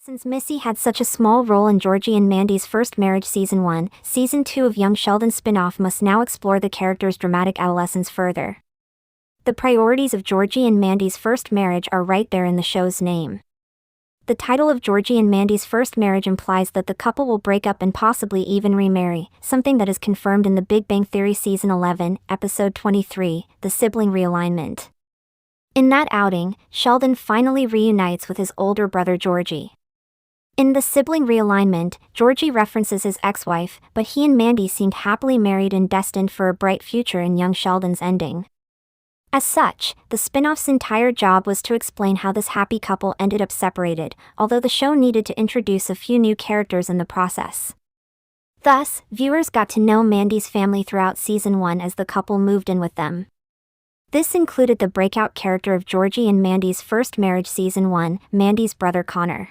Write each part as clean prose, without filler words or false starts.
Since Missy had such a small role in Georgie and Mandy's first marriage Season 1, Season 2 of Young Sheldon's spin-off must now explore the character's dramatic adolescence further. The priorities of Georgie and Mandy's first marriage are right there in the show's name. The title of Georgie and Mandy's first marriage implies that the couple will break up and possibly even remarry, something that is confirmed in The Big Bang Theory Season 11, Episode 23, The Sibling Realignment. In that outing, Sheldon finally reunites with his older brother Georgie. In The Sibling Realignment, Georgie references his ex-wife, but he and Mandy seemed happily married and destined for a bright future in young Sheldon's ending. As such, the spin-off's entire job was to explain how this happy couple ended up separated, although the show needed to introduce a few new characters in the process. Thus, viewers got to know Mandy's family throughout Season 1 as the couple moved in with them. This included the breakout character of Georgie and Mandy's first marriage Season 1, Mandy's brother Connor.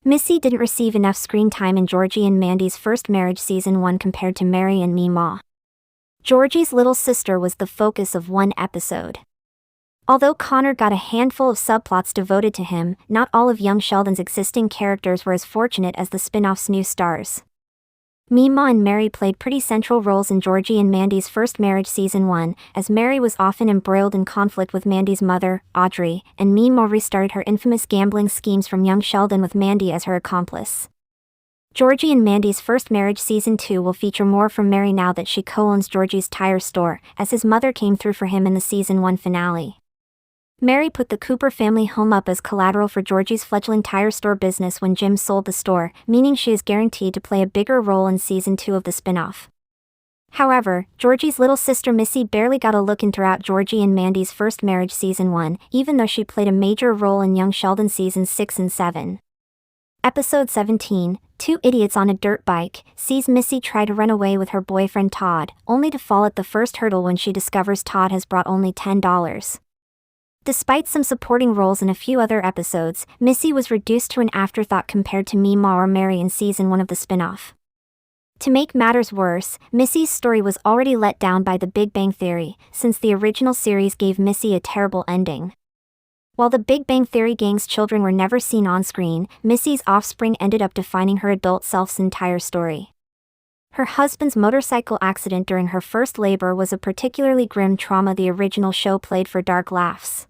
Missy didn't receive enough screen time in Georgie and Mandy's first marriage Season 1 compared to Mary and Meemaw. Georgie's little sister was the focus of one episode. Although Connor got a handful of subplots devoted to him, not all of young Sheldon's existing characters were as fortunate as the spin-off's new stars. Meemaw and Mary played pretty central roles in Georgie and Mandy's first marriage Season 1, as Mary was often embroiled in conflict with Mandy's mother, Audrey, and Meemaw restarted her infamous gambling schemes from young Sheldon with Mandy as her accomplice. Georgie and Mandy's first marriage Season 2 will feature more from Mary now that she co-owns Georgie's tire store, as his mother came through for him in the Season 1 finale. Mary put the Cooper family home up as collateral for Georgie's fledgling tire store business when Jim sold the store, meaning she is guaranteed to play a bigger role in Season 2 of the spin-off. However, Georgie's little sister Missy barely got a look in throughout Georgie and Mandy's first marriage Season 1, even though she played a major role in young Sheldon Seasons 6 and 7. Episode 17, Two Idiots on a Dirt Bike, sees Missy try to run away with her boyfriend Todd, only to fall at the first hurdle when she discovers Todd has brought only $10. Despite some supporting roles in a few other episodes, Missy was reduced to an afterthought compared to Meemaw or Mary in Season 1 of the spin-off. To make matters worse, Missy's story was already let down by The Big Bang Theory, since the original series gave Missy a terrible ending. While the Big Bang Theory gang's children were never seen on screen, Missy's offspring ended up defining her adult self's entire story. Her husband's motorcycle accident during her first labor was a particularly grim trauma the original show played for dark laughs.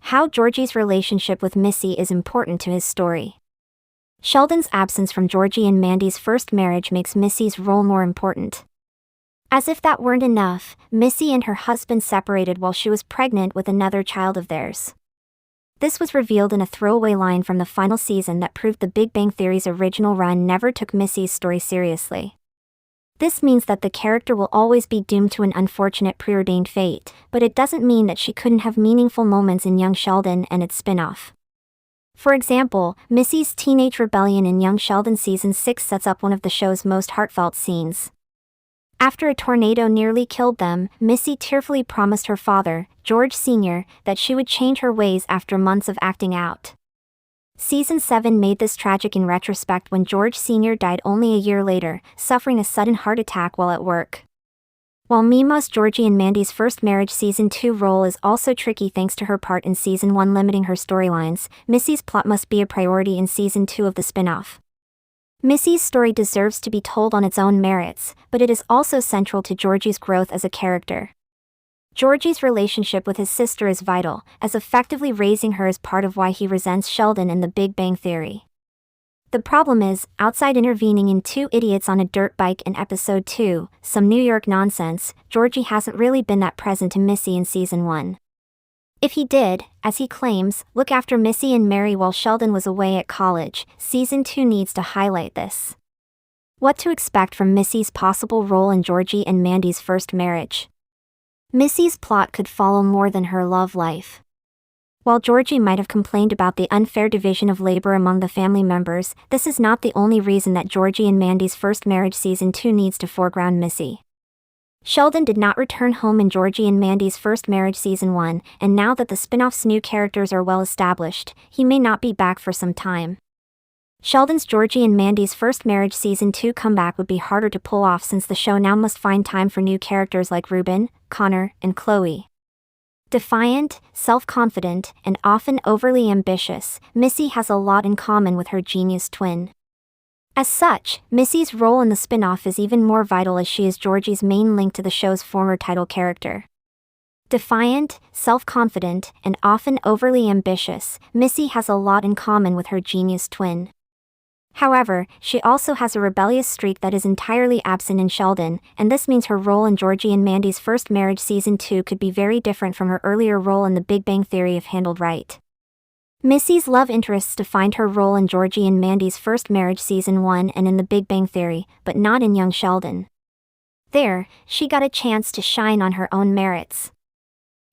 How Georgie's relationship with Missy is important to his story. Sheldon's absence from Georgie and Mandy's first marriage makes Missy's role more important. As if that weren't enough, Missy and her husband separated while she was pregnant with another child of theirs. This was revealed in a throwaway line from the final season that proved The Big Bang Theory's original run never took Missy's story seriously. This means that the character will always be doomed to an unfortunate preordained fate, but it doesn't mean that she couldn't have meaningful moments in Young Sheldon and its spin-off. For example, Missy's teenage rebellion in Young Sheldon Season 6 sets up one of the show's most heartfelt scenes. After a tornado nearly killed them, Missy tearfully promised her father, George Sr., that she would change her ways after months of acting out. Season 7 made this tragic in retrospect when George Sr. died only a year later, suffering a sudden heart attack while at work. While Meemaw's Georgie and Mandy's first marriage Season 2 role is also tricky thanks to her part in Season 1 limiting her storylines, Missy's plot must be a priority in Season 2 of the spin-off. Missy's story deserves to be told on its own merits, but it is also central to Georgie's growth as a character. Georgie's relationship with his sister is vital, as effectively raising her is part of why he resents Sheldon in The Big Bang Theory. The problem is, outside intervening in Two Idiots on a Dirt Bike in Episode 2, Some New York Nonsense, Georgie hasn't really been that present to Missy in Season 1. If he did, as he claims, look after Missy and Mary while Sheldon was away at college, Season 2 needs to highlight this. What to expect from Missy's possible role in Georgie and Mandy's first marriage? Missy's plot could follow more than her love life. While Georgie might have complained about the unfair division of labor among the family members, this is not the only reason that Georgie and Mandy's first marriage Season 2 needs to foreground Missy. Sheldon did not return home in Georgie and Mandy's first marriage Season 1, and now that the spin-off's new characters are well established, he may not be back for some time. Sheldon's Georgie and Mandy's first marriage Season 2 comeback would be harder to pull off since the show now must find time for new characters like Ruben, Connor, and Chloe. Defiant, self-confident, and often overly ambitious, Missy has a lot in common with her genius twin. As such, Missy's role in the spin-off is even more vital as she is Georgie's main link to the show's former title character. Defiant, self-confident, and often overly ambitious, Missy has a lot in common with her genius twin. However, she also has a rebellious streak that is entirely absent in Sheldon, and this means her role in Georgie and Mandy's first marriage season 2 could be very different from her earlier role in The Big Bang Theory if handled right. Missy's love interests defined her role in Georgie and Mandy's first marriage season 1 and in The Big Bang Theory, but not in Young Sheldon. There, she got a chance to shine on her own merits.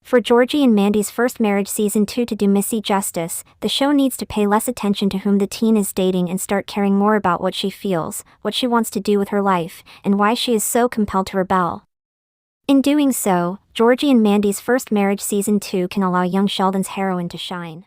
For Georgie and Mandy's first marriage season 2 to do Missy justice, the show needs to pay less attention to whom the teen is dating and start caring more about what she feels, what she wants to do with her life, and why she is so compelled to rebel. In doing so, Georgie and Mandy's first marriage season 2 can allow young Sheldon's heroine to shine.